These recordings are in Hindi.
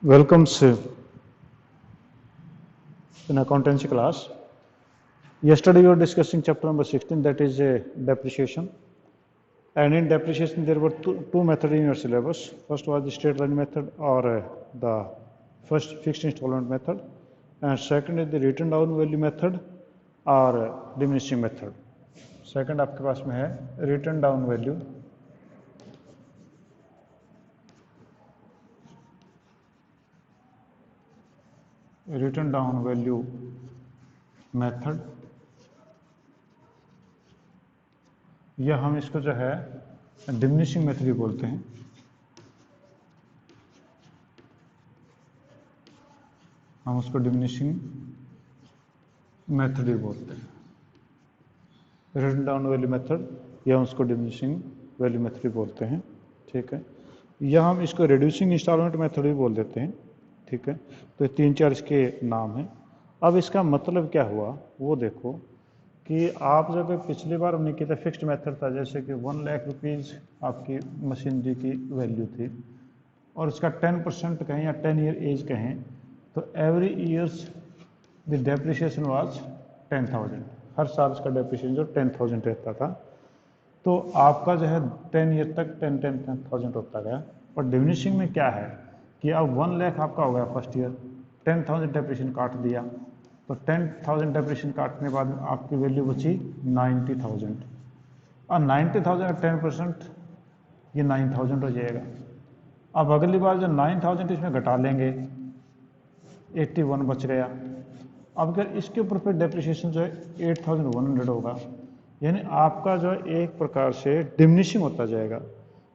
Welcomes in accountancy class. Yesterday we were discussing chapter number 16, that is depreciation. And in depreciation there were two methods in your syllabus. First was the straight line method or the first fixed installment method, and second is the written down value method or diminishing method. Second आपके पास में है written down value, written down value method, या हम इसको जो है डिमिनिशिंग मेथड भी बोलते हैं। हम उसको डिमिनिशिंग मेथड भी बोलते हैं, रिटन डाउन वैल्यू मेथड, या उसको डिमिनिशिंग वैल्यू मेथड भी बोलते हैं। ठीक है, या हम इसको रिड्यूसिंग इंस्टॉलमेंट मेथड भी बोल देते हैं। ठीक है, तो तीन चार इसके नाम हैं। अब इसका मतलब क्या हुआ वो देखो कि आप जब पिछली बार हमने किया था फिक्स्ड मेथड था, जैसे कि 1 लाख रुपीज़ आपकी मशीनरी की वैल्यू थी और उसका 10% कहें या 10 ईयर एज कहें, तो every years the depreciation was 10,000। हर साल उसका डेप्रिसिएशन जो 10,000 रहता था। तो आपका जो है 10 ईयर तक 10,000 होता गया। और डिमिनिशिंग में क्या है कि अब 1 लाख आपका हो गया फर्स्ट ईयर, 10,000 डेप्रिसिएशन काट दिया, तो 10,000 डेप्रिसिएशन काटने के बाद आपकी वैल्यू बची 90,000। और 90,000 का 10% ये 9,000 हो जाएगा। अब अगली बार जो 9,000 इसमें घटा लेंगे, 81 बच गया। अब अगर इसके ऊपर फिर डेप्रिसिएशन जो है 8,100 होगा, यानी आपका जो है एक प्रकार से डिमिनिशिंग होता जाएगा।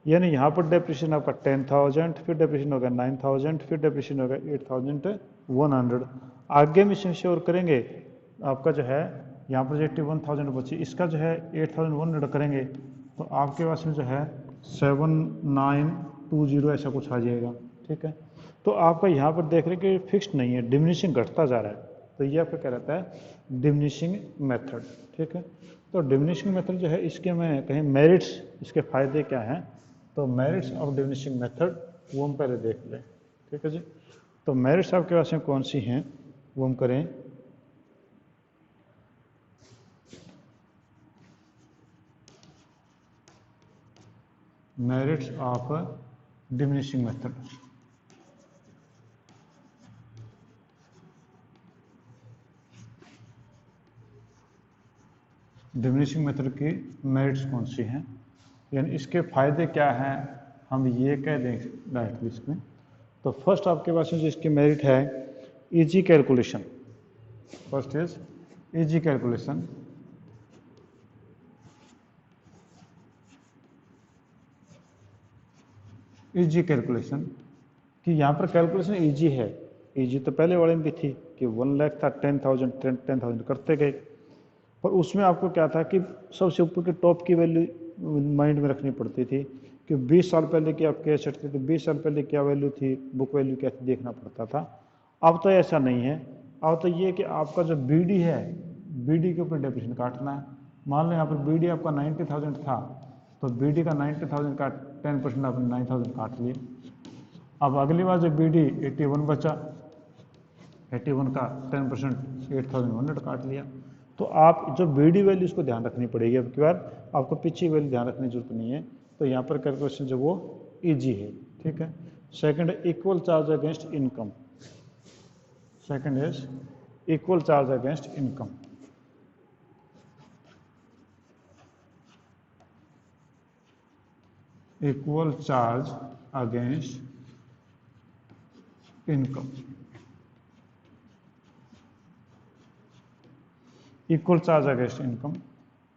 यानी यहाँ पर डेप्रिसिएशन आपका 10,000, फिर डेप्रिसिएशन होगा 9,000, फिर डेप्रिसिएशन होगा 8,100। आगे में श्योर करेंगे आपका जो है यहाँ पर जो 81,000 बची, इसका जो है 8,100 करेंगे तो आपके पास में जो है 7,920 ऐसा कुछ आ जाएगा। ठीक है, तो आपका यहाँ पर देख रहे कि फिक्स्ड नहीं है, डिमिनिशिंग घटता जा रहा है, तो ये आपका क्या रहता है डिमिनिशिंग मेथड। ठीक है, तो डिमिनिशिंग मेथड जो है इसके में कहीं मेरिट्स, इसके फायदे क्या हैं, तो मेरिट्स ऑफ डिमिनिशिंग मेथड वो हम पहले देख लें। ठीक है जी, तो मेरिट्स आपके पास में कौन सी हैं वो हम करें। Merits of diminishing method. Diminishing method की मेरिट्स कौन सी हैं, यानी इसके फायदे क्या हैं, हम ये कह दें डायरेक्टली इसमें। तो फर्स्ट आपके पास में जो इसकी मेरिट है easy calculation. First is easy calculation. Easy calculation कि यहाँ पर कैलकुलेशन इजी है। इजी तो पहले वाले में भी थी कि 1 लाख था, 10,000 करते गए, पर उसमें आपको क्या था कि सबसे ऊपर के टॉप की वैल्यू माइंड में रखनी पड़ती थी कि 20 साल पहले की आपके एसेट थी तो 20 साल पहले क्या वैल्यू थी, बुक वैल्यू क्या थी, देखना पड़ता था। अब तो ऐसा नहीं है। अब तो ये कि आपका जो बीडी है, बीडी के ऊपर डेप्रिसिएशन काटना है। मान लो यहाँ पर बीडी आपका 90,000 था, तो बीडी का 90,000 का 10% आपने 9,000 काट लिए। अब अगली बार जब बीडी 81 बचा, 81 का 10% 8,100 काट लिया। तो आप जो बीडी वैल्यू उसको ध्यान रखनी पड़ेगी। अब की बार आपको पीछे वैल्यू ध्यान रखने की जरूरत नहीं है, तो यहाँ पर कैलकुलेशन जो वो इजी है। ठीक है, सेकंड है equal charge against income. Second is equal charge against income. Equal charge against income. Equal charge against income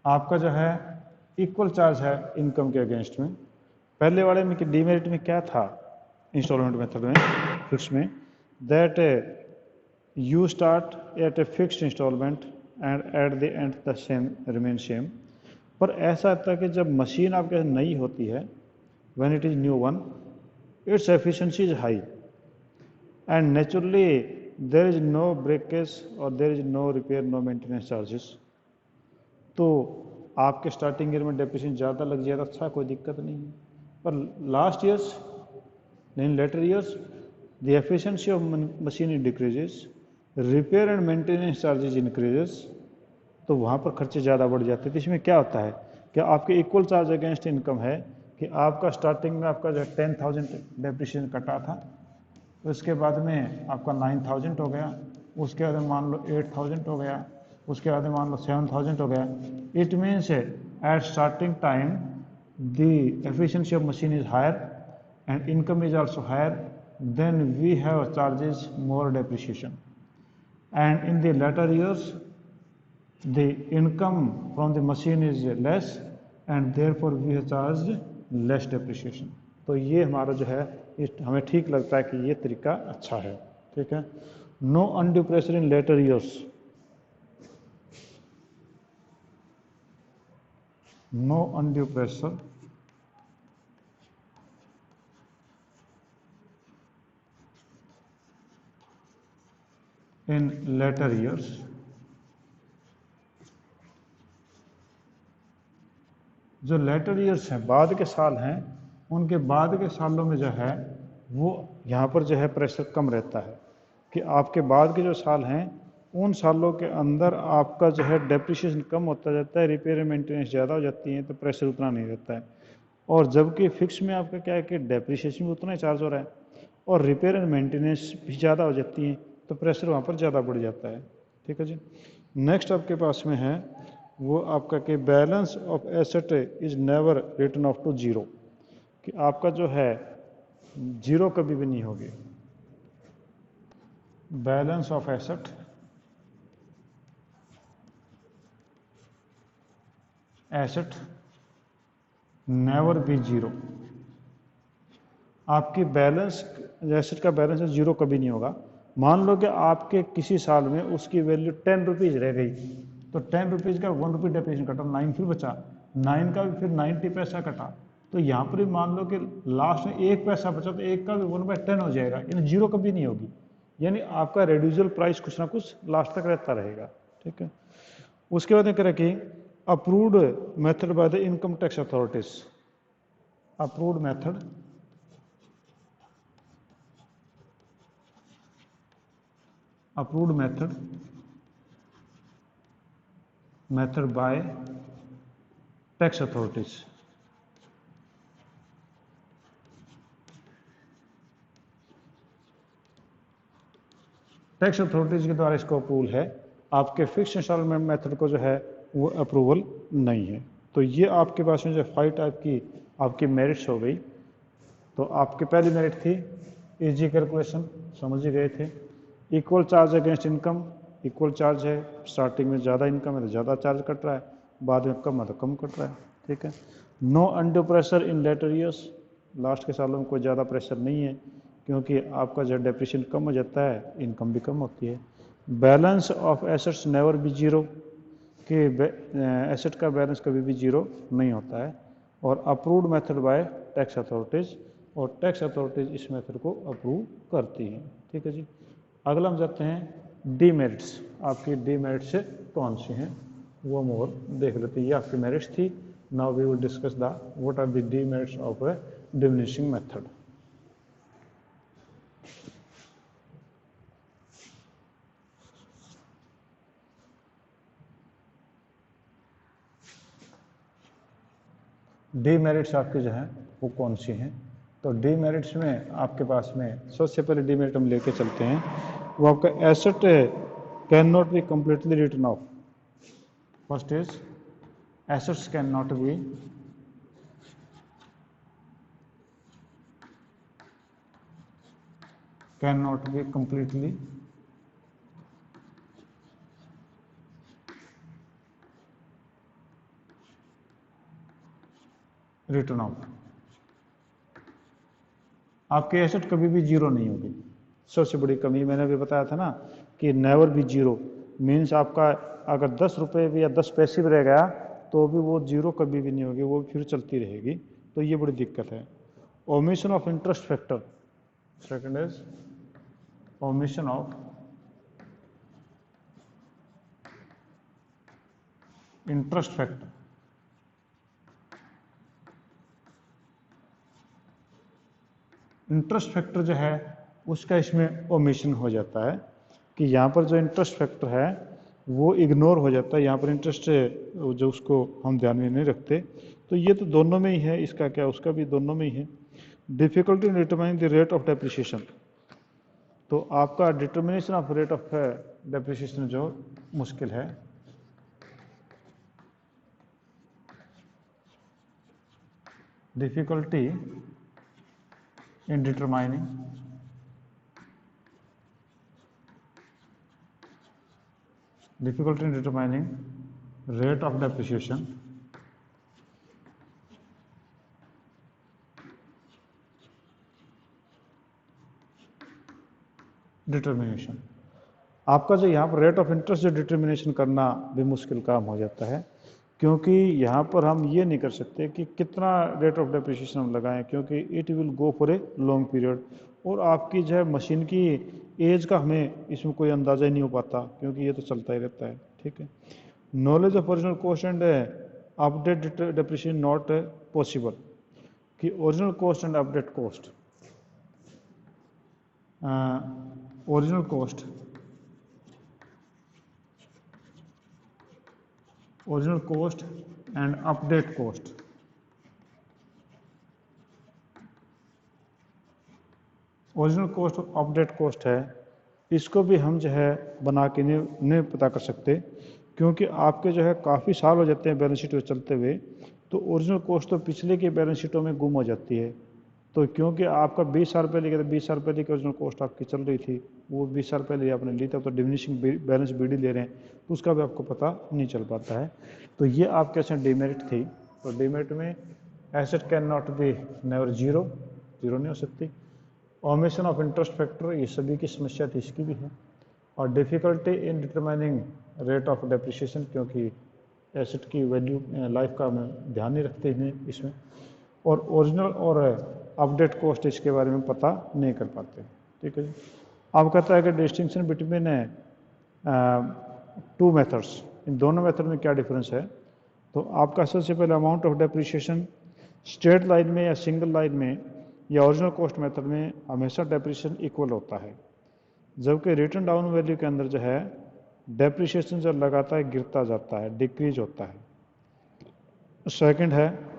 आपका जो है इक्वल चार्ज है इनकम के अगेंस्ट में। पहले वाले में कि डीमेरिट में क्या था इंस्टॉलमेंट मेथड में, फिक्स में, that you start at a fixed instalment and at the end the same remain same. पर ऐसा होता है कि जब मशीन आपके नई होती है, when it is new one, its efficiency is high and naturally there is no breakage और there is no repair, no maintenance charges. तो आपके स्टार्टिंग ईयर में डेप्रिसिएशन ज़्यादा लग जाएगा, अच्छा कोई दिक्कत नहीं है। पर लास्ट ईयर्स नहीं, later years the efficiency of machine decreases, repair and maintenance charges increases, तो वहाँ पर खर्चे ज़्यादा बढ़ जाते हैं। तो इसमें क्या होता है कि आपके इक्वल चार्ज अगेंस्ट इनकम है कि आपका स्टार्टिंग में आपका जो 10,000 डेप्रिसिएशन कटा था, उसके बाद में आपका 9,000 हो गया, उसके बाद मान लो 8,000 हो गया, उसके बाद मान लो 7,000 हो गया। It means at starting time the efficiency of machine is higher and income is also higher, then we have charges more depreciation, and in the later years the income from the machine is less and therefore we have charged less depreciation। तो ये हमारा जो है हमें ठीक लगता है कि ये तरीका अच्छा है, ठीक है। No undue pressure in later years, no undue pressure in later years, जो लेटर ईयर्स हैं, बाद के साल हैं, उनके बाद के सालों में जो है वो यहाँ पर जो है प्रेशर कम रहता है कि आपके बाद के जो साल हैं उन सालों के अंदर आपका जो है डेप्रिसिएशन कम होता जाता है, रिपेयर एंड मेंटेनेंस ज़्यादा हो जाती है, तो प्रेशर उतना नहीं रहता है। और जबकि फिक्स में आपका क्या है कि डेप्रिसिएशन भी उतना ही चार्ज हो रहा है और रिपेयर एंड मेंटेनेंस भी ज़्यादा हो जाती है, तो प्रेशर वहाँ पर ज़्यादा बढ़ जाता है, ठीक है जी। नेक्स्ट आपके पास में है वो आपका कि balance of asset is never return of to zero, कि आपका जो है जीरो कभी भी नहीं होगी। Balance of asset never be zero, आपकी बैलेंस एसेट का बैलेंस जीरो कभी नहीं होगा। मान लो कि आपके किसी साल में उसकी वैल्यू 10 रुपीज़ रह गई, तो 10 रुपीज़ का 1 रुपी डेप्रिसिएशन कटा, 9 फिर बचा, 9 का भी फिर 90 पैसा कटा, तो यहाँ पर भी मान लो कि लास्ट में 1 पैसा बचा, तो 1 का भी 1/10 हो जाएगा, यानी जीरो कभी नहीं होगी, यानी आपका रेड्यूजल प्राइस कुछ ना कुछ लास्ट तक रहता रहेगा, ठीक है। उसके बाद क्या कि approved method by the income tax authorities, approved method method by tax authorities, tax authorities के द्वारा इसको अप्रूवल है, आपके फिक्स इंस्टॉलमेंट मेथड को जो है वो अप्रूवल नहीं है। तो ये आपके पास में जो 5 टाइप की आपकी मेरिट्स हो गई। तो आपकी पहली मेरिट थी इजी कैलकुलेशन, समझ ही गए थे। Equal charge against income, equal charge है, स्टार्टिंग में ज़्यादा इनकम है तो ज़्यादा चार्ज कट रहा है, बाद में कम है तो कम कट रहा है, ठीक है। No undue pressure in later years, last के सालों में कोई ज़्यादा प्रेशर नहीं है क्योंकि आपका जो डेप्रिसिएशन कम हो जाता है, इनकम भी कम होती है। Balance of assets never be zero, कि एसेट का बैलेंस कभी भी जीरो नहीं होता है। और approved method by tax authorities, और टैक्स अथॉरिटीज़ इस मेथड को अप्रूव करती हैं, ठीक है जी। अगला हम जाते हैं डीमेरिट्स, आपकी डीमेरिट्स कौन सी हैं वो हम और देख लेते हैं। ये आपकी मेरिट्स थी। Now we will discuss the what are the demerits of a diminishing method. Demerits आपकी जो है वो कौन सी हैं? तो डीमेरिट्स में आपके पास में सबसे पहले डीमेरिट हम लेके चलते हैं, वो आपका asset can not be completely written off. First is assets can not be completely return off. आपके एसेट कभी भी जीरो नहीं होगी, सबसे बड़ी कमी मैंने अभी बताया था ना कि नेवर बी जीरो, मीन्स आपका अगर 10 रुपये भी या 10 पैसे भी रह गया तो भी वो जीरो कभी भी नहीं होगी, वो फिर चलती रहेगी। तो ये बड़ी दिक्कत है। Omission of interest factor, second is omission of interest factor. Interest factor जो है उसका इसमें ओमिशन हो जाता है कि यहाँ पर जो इंटरेस्ट फैक्टर है वो इग्नोर हो जाता है, यहाँ पर इंटरेस्ट जो उसको हम ध्यान में नहीं रखते। तो ये तो दोनों में ही है, इसका क्या उसका भी दोनों में ही है। Difficulty in determining the rate of depreciation, तो आपका determination of rate of depreciation जो मुश्किल है। Difficulty in determining rate of depreciation determination, आपका जो यहाँ पर रेट ऑफ इंटरेस्ट जो डिटर्मिनेशन करना भी मुश्किल काम हो जाता है, क्योंकि यहाँ पर हम ये नहीं कर सकते कि कितना रेट ऑफ डेप्रिसिएशन हम लगाएं, क्योंकि it will go for a long period, और आपकी जो है मशीन की एज का हमें इसमें कोई अंदाज़ा ही नहीं हो पाता, क्योंकि ये तो चलता ही रहता है। ठीक है, knowledge of original cost and update depreciation not possible, कि original cost and update cost, original cost and update cost, original cost और अपडेट कॉस्ट है, इसको भी हम जो है बना के नहीं पता कर सकते, क्योंकि आपके जो है काफ़ी साल हो जाते हैं बैलेंस शीट में चलते हुए, तो ओरिजिनल कॉस्ट तो पिछले के बैलेंस शीटों में गुम हो जाती है। तो क्योंकि आपका 20 साल पहले की 20 साल पहले की ओरिजिनल कॉस्ट आपकी चल रही थी, वो 20 साल पहले आपने ली था, तो डिमिनिशिंग बैलेंस बीडी ले रहे हैं, तो उसका भी आपको पता नहीं चल पाता है। तो ये आपके ऐसे डिमेरिट थी। तो डिमेरिट में asset can not be never zero नहीं हो सकती, ओमिशन ऑफ इंटरेस्ट फैक्टर, ये सभी की समस्या थी, इसकी भी है। और difficulty in determining rate of depreciation, क्योंकि एसेट की वैल्यू लाइफ का हम ध्यान नहीं रखते हैं इसमें, और ओरिजिनल और अपडेट कॉस्ट इसके बारे में पता नहीं कर पाते। ठीक है जी। अब कहता है कि डिस्टिंक्शन बिटवीन टू मेथड्स, इन दोनों मेथड में क्या डिफरेंस है। तो आपका सबसे पहले amount of depreciation straight line में या सिंगल लाइन में या ओरिजिनल कॉस्ट मेथड में हमेशा डेप्रिसिएशन इक्वल होता है, जबकि रिटर्न डाउन वैल्यू के अंदर जो है डेप्रिसिएशन जो लगातार गिरता जाता है, डिक्रीज होता है। सेकंड है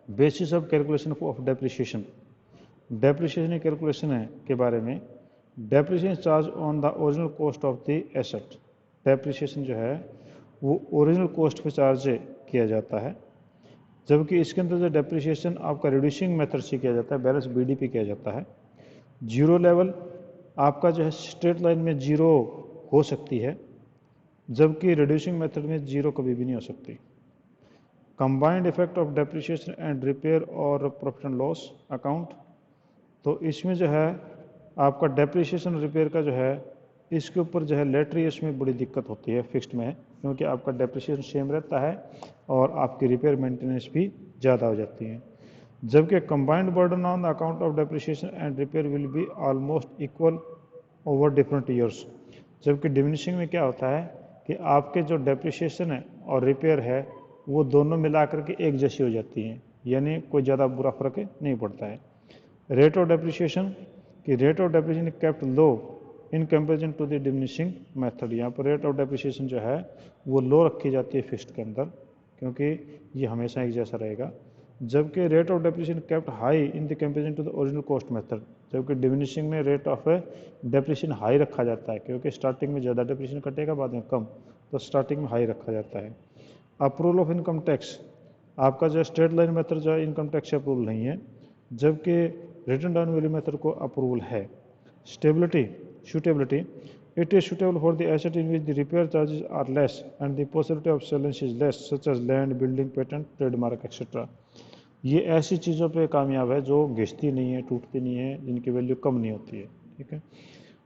basis of calculation of depreciation, depreciation calculation है के बारे में, depreciation charge on the original cost of the asset, depreciation जो है वो ओरिजिनल कॉस्ट पे चार्ज किया जाता है, जबकि इसके अंदर जो डेप्रिसिएशन आपका रिड्यूसिंग मेथड से किया जाता है, बैलेंस बीडी पे किया जाता है। जीरो लेवल आपका जो है स्ट्रेट लाइन में जीरो हो सकती है, जबकि रिड्यूसिंग मेथड में जीरो कभी भी नहीं हो सकती। Combined effect of depreciation and repair और प्रॉफिट एंड लॉस अकाउंट, तो इसमें जो है आपका डेप्रिसिएशन रिपेयर का जो है इसके ऊपर जो है लेटर ईयर्स में बड़ी दिक्कत होती है फिक्स्ड में, क्योंकि आपका डेप्रिसिएशन सेम रहता है और आपकी रिपेयर मेंटेनेंस भी ज़्यादा हो जाती है, जबकि combined burden on the account of depreciation and repair will be almost equal over different years. जबकि डिमिनिशिंग में क्या होता है कि आपके जो डेप्रिसिएशन है और रिपेयर है वो दोनों मिला करके एक जैसी हो जाती हैं, यानी कोई ज़्यादा बुरा फर्क नहीं पड़ता है। रेट ऑफ डेप्रिसिएशन की rate of depreciation kept low in comparison to the diminishing method, यहाँ पर रेट ऑफ डेप्रिसिएशन जो है वो लो रखी जाती है फिक्स्ड के अंदर, क्योंकि ये हमेशा एक जैसा रहेगा, जबकि rate of depreciation kept high in the comparison to the original cost method, जबकि डिमिनिशिंग में रेट ऑफ डेप्रिसिएशन हाई रखा जाता है, क्योंकि स्टार्टिंग में ज़्यादा डेप्रिसिएशन कटेगा, बाद में कम, तो स्टार्टिंग में हाई रखा जाता है। अप्रूवल ऑफ इनकम टैक्स, आपका जो स्ट्रेट लाइन मेथड जो है इनकम टैक्स से अप्रूवल नहीं है, जबकि रिटर्न डाउन वैल्यू मेथड को अप्रूवल है। Stability suitability, it is suitable for the asset in which the repair charges are less and the possibility of salvage is less, such as land, building, patent, trademark, etc. ये ऐसी चीज़ों पे कामयाब है जो घिसती नहीं है, टूटती नहीं है, जिनकी वैल्यू कम नहीं होती है। ठीक है,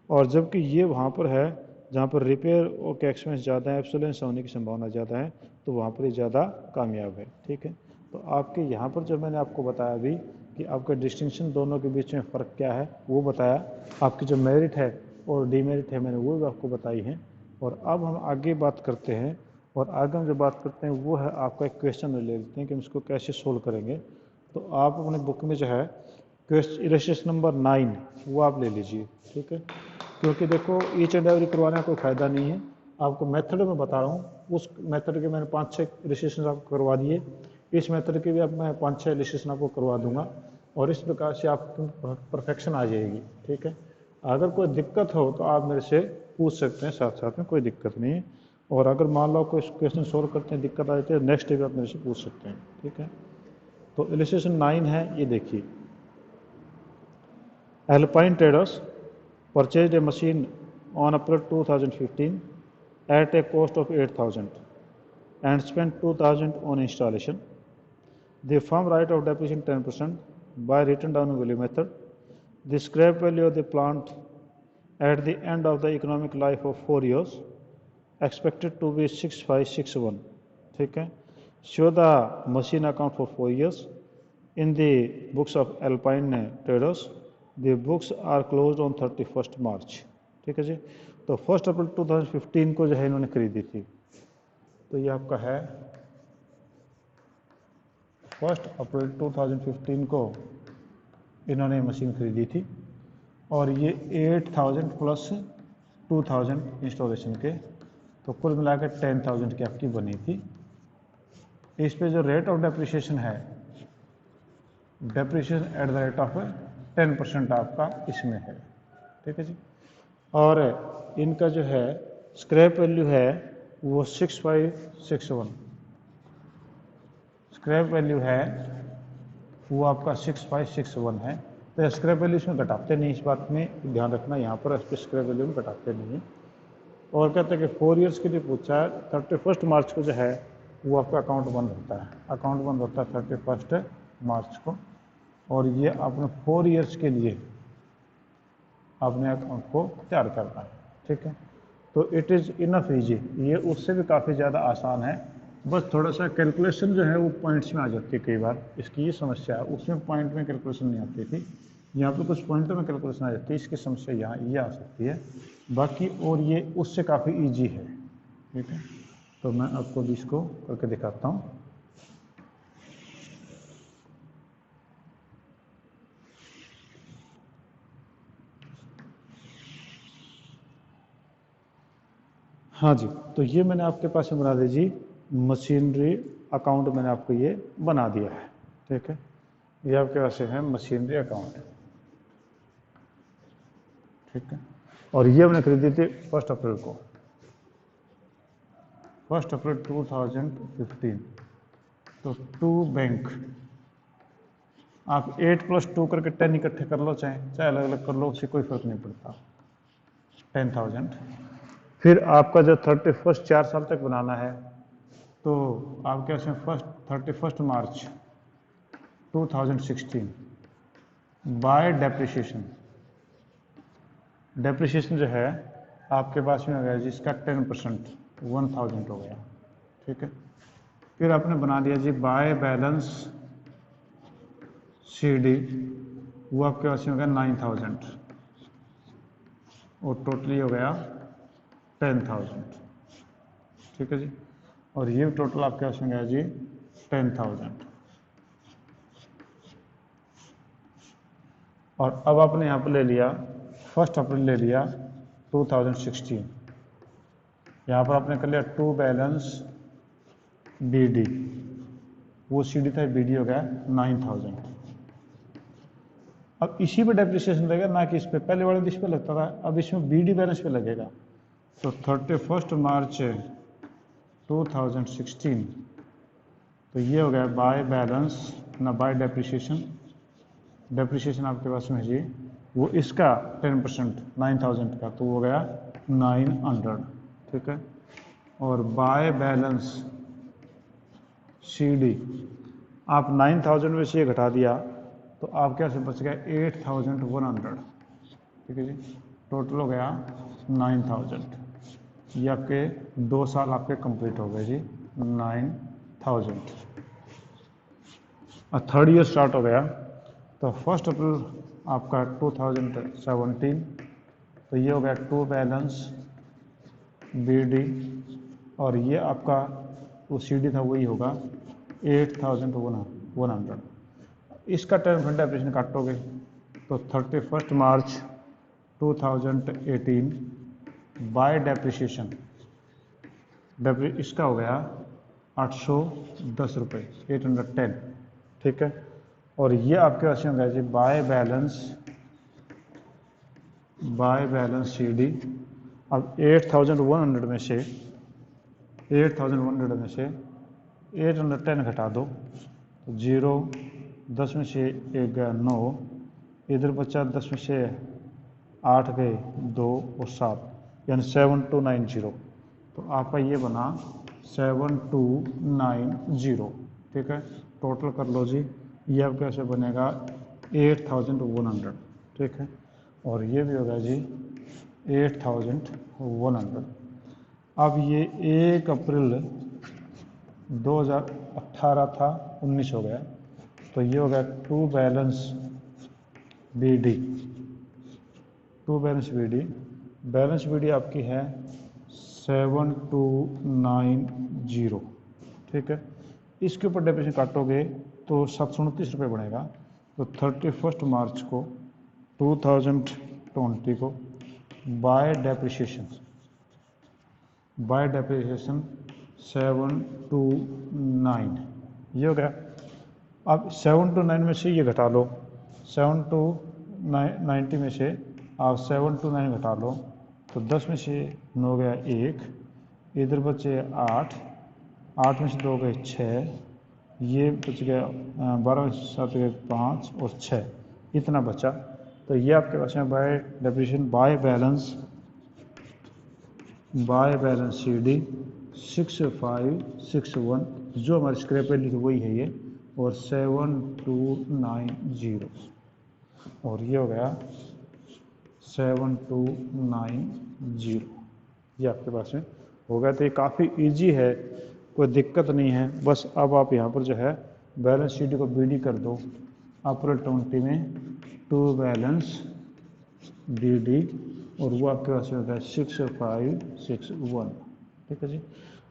और जबकि ये वहाँ पर है जहाँ पर रिपेयर और के एक्सपेंस ज़्यादा है, एब्सोलेंस होने की संभावना ज़्यादा है, तो वहाँ पर ये ज़्यादा कामयाब है। ठीक है, तो आपके यहाँ पर जो मैंने आपको बताया अभी कि आपका डिस्टिंक्शन दोनों के बीच में फ़र्क क्या है वो बताया, आपकी जो मेरिट है और डीमेरिट है मैंने वो भी आपको बताई हैं। और अब हम आगे बात करते हैं, और आगे हम जो बात करते हैं वो है आपका एक क्वेश्चन ले लेते हैं कि हम इसको कैसे सोल्व करेंगे। तो आप अपने बुक में जो है इलस्ट्रेशन नंबर 9 वो आप ले लीजिए, ठीक है। क्योंकि देखो ईच एंड एवरी करवाने का कोई फ़ायदा नहीं है, आपको मेथड में बता रहा हूँ। उस मेथड के मैंने 5-6 इलस्ट्रेशन आपको करवा दिए, इस मेथड के भी अब मैं 5-6 इलस्ट्रेशन आपको करवा दूंगा, और इस प्रकार से आपको परफेक्शन आ जाएगी, ठीक है। अगर कोई दिक्कत हो तो आप मेरे से पूछ सकते हैं, साथ साथ में कोई दिक्कत नहीं है। और अगर मान लो कोई क्वेश्चन सोल्व करते हैं दिक्कत आ जाती है, नेक्स्ट डे भी आप मेरे से पूछ सकते हैं, ठीक है। तो इलस्ट्रेशन 9 है, ये देखिए। Alpine Traders purchased a machine on April 2015 at a cost of 8,000 and spent 2,000 on installation. The firm right of depreciation 10% by written down value method. The scrap value of the plant at the end of the economic life of 4 years expected to be 6561. ठीक है. Show the machine account for 4 years in the books of Alpine Traders. The books are closed on 31st March. ठीक है जी। तो 1 अप्रैल 2015 को जो है इन्होंने खरीदी थी, तो ये आपका है 1 अप्रैल 2015 को इन्होंने मशीन खरीदी थी, और ये 8,000 प्लस 2,000 इंस्टॉलेशन के, तो कुल मिलाकर 10,000 की आपकी बनी थी। इस पे जो रेट ऑफ डेप्रिसिएशन है, depreciation at the rate of 10% आपका इसमें है, ठीक है जी। और इनका जो है स्क्रैप वैल्यू है वो 6561, स्क्रैप वैल्यू है वो आपका 6561 है। तो स्क्रैप वैल्यू इसमें घटाते नहीं, इस बात में ध्यान रखना, यहाँ पर इस पर स्क्रैप वैल्यू में घटाते नहीं है। और कहते हैं कि 4 ईयर्स के लिए पूछा है, 31 मार्च को जो है वो आपका अकाउंट बंद होता है, अकाउंट बंद होता है 31 मार्च को, और ये आपने 4 ईयर्स के लिए आपने अकाउंट को तैयार करना है, ठीक है। तो इट इज़ इनफ ईजी, ये उससे भी काफ़ी ज़्यादा आसान है। बस थोड़ा सा कैलकुलेशन जो है वो पॉइंट्स में आ जाती है कई बार, इसकी ये समस्या है। उसमें पॉइंट में कैलकुलेशन नहीं आती थी, यहाँ पे कुछ पॉइंटों में कैलकुलेशन आ जाती है, इसकी समस्या यहाँ ये आ सकती है। बाकी और ये उससे काफ़ी ईजी है, ठीक है। तो मैं आपको भी इसको करके दिखाता हूँ। हाँ जी, तो ये मैंने आपके पास में बना दीजिए मशीनरी अकाउंट, मैंने आपको ये बना दिया है, ठीक है। ये आपके पास है मशीनरी अकाउंट, ठीक है। और ये हमने खरीदी थी 1 अप्रैल को, 1 अप्रैल 2015। तो 2 बैंक, आप 8 + 2 करके 10 इकट्ठे कर लो, चाहे अलग अलग कर लो, उससे कोई फर्क नहीं पड़ता, 10,000। फिर आपका जो 31 4 साल तक बनाना है, तो आपके इसमें 31 मार्च 2016 बाय डेप्रिसिएशन, डेप्रिसिएशन जो है आपके पास में हो गया जिसका 10% 1,000 हो गया, ठीक है। फिर आपने बना दिया जी बाय बैलेंस CD, वो आपके पास में हो गया 9,000, और टोटली हो गया 10,000, ठीक है जी। और ये टोटल आपके पास में गया जी 10,000। और अब आपने यहाँ पर ले लिया 1 अप्रैल ले लिया 2016, यहाँ पर आपने कर लिया टू बैलेंस BD, वो CD था, BD हो गया 9,000। अब इसी पे डेप्रिसिएशन लगेगा, ना कि इस पे, पहले वाले इस पे लगता था, अब इसमें BD बैलेंस पे लगेगा। तो 31 मार्च 2016, तो ये हो गया बाय बैलेंस ना बाय डेप्रिसिएशन, डेप्रिसिएशन आपके पास में जी वो इसका 10% 9,000 का, तो वो हो गया 900, ठीक है। और बाय बैलेंस CD आप 9,000 में से ये घटा दिया, तो आपके यहाँ से बच गया 8,100, ठीक है जी। टोटल हो गया 9,000। ये आपके 2 साल आपके कंप्लीट हो गए जी, 9,000। और 3rd ईयर स्टार्ट हो गया, तो 1 अप्रैल आपका 2017, तो ये हो गया टू बैलेंस BD, और ये आपका वो CD था वही होगा 8,100। इसका 10% डेप्रिसिएशन काटोगे तो 31 मार्च 2018 बाय डेप्रिसिएशन इसका हो गया 810 रुपये, 810, ठीक है। और ये आपके पास में हो गया जी बाय बैलेंस सी डी। अब 8100 में से 810 घटा दो तो 0, 10 में से 1 गया 9, इधर बचा 10 में से 8 गए 2 और 7, यानी 7290। तो आपका ये बना 7290, ठीक है। टोटल कर लो जी, ये आपके कैसे बनेगा 8100, ठीक है। और ये भी होगा जी 8100। अब ये 1 अप्रैल 2018 था, 19 हो गया, तो ये हो गया टू बैलेंस बीडी आपकी है 7290, ठीक है। इसके ऊपर डेप्रिसिएशन काटोगे तो 729 रुपये बनेगा। तो 31 मार्च को 2020 को बाय डेप्रिसिएशन 729, ये हो गया। अब 729 में से ये घटा लो, 7290 में से आप 729 घटा लो तो 10 में से 9 गया 1, इधर बचे 8, 8 में से 2 गए 6, ये बच गया 12 में से 7 गए 5 और 6, इतना बचा। तो ये आपके पास में by depreciation by balance C D 6561, जो हमारे स्क्रैप पे लिखी वही है ये, और 7290, और ये हो गया 7290, ये आपके पास में हो गया। तो ये काफ़ी इजी है, कोई दिक्कत नहीं है। बस अब आप यहाँ पर जो है बैलेंस शीट को बीडी कर दो अप्रैल 20 में टू बैलेंस बीडी, और वो आपके पास में होता है 6561, ठीक है जी।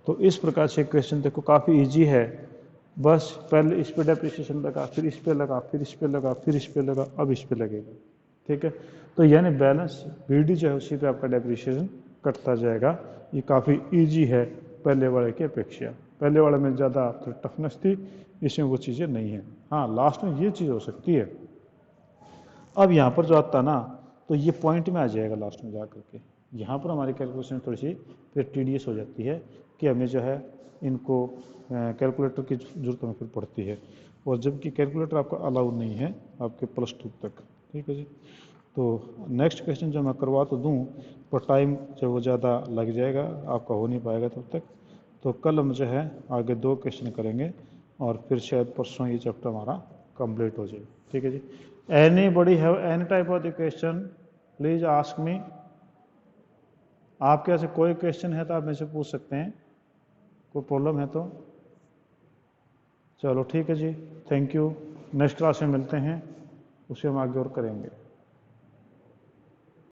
तो इस प्रकार से क्वेश्चन देखो काफ़ी इजी है। बस पहले इस पे डेप्रिसिएशन लगा, फिर इस पे लगा, फिर इस पे लगा, फिर इस पे लगा, अब इस पे लगेगा, ठीक है। तो यानी बैलेंस बीडी जो है उसी पे आपका डेप्रिसिएशन कटता जाएगा। ये काफ़ी इजी है पहले वाले की अपेक्षा। पहले वाले में ज़्यादा टफनेस थी, इसमें वो चीज़ें नहीं है। हाँ, लास्ट में ये चीज़ हो सकती है। अब यहाँ पर जो आता ना, तो ये पॉइंट में आ जाएगा लास्ट में जा करके। यहाँ पर हमारी कैलकुलेशन थोड़ी सी फिर टीडियस हो जाती है कि हमें जो है इनको कैलकुलेटर की जरूरत हमें फिर पड़ती है, और जबकि कैलकुलेटर आपका अलाउड नहीं है आपके +2 तक, ठीक है जी। तो नेक्स्ट क्वेश्चन जो मैं करवा तो दूँ, पर टाइम जो वो ज़्यादा लग जाएगा, आपका हो नहीं पाएगा तब तक। तो कल हम जो है आगे 2 क्वेश्चन करेंगे, और फिर शायद परसों ये चैप्टर हमारा कंप्लीट हो जाए, ठीक है जी। Anybody have any type of the question, please ask me. आपके ऐसे कोई क्वेश्चन है तो आप मेरे से पूछ सकते हैं, कोई प्रॉब्लम है तो। चलो ठीक है जी, थैंक यू। नेक्स्ट क्लास में मिलते हैं, उसे हम आगे और करेंगे।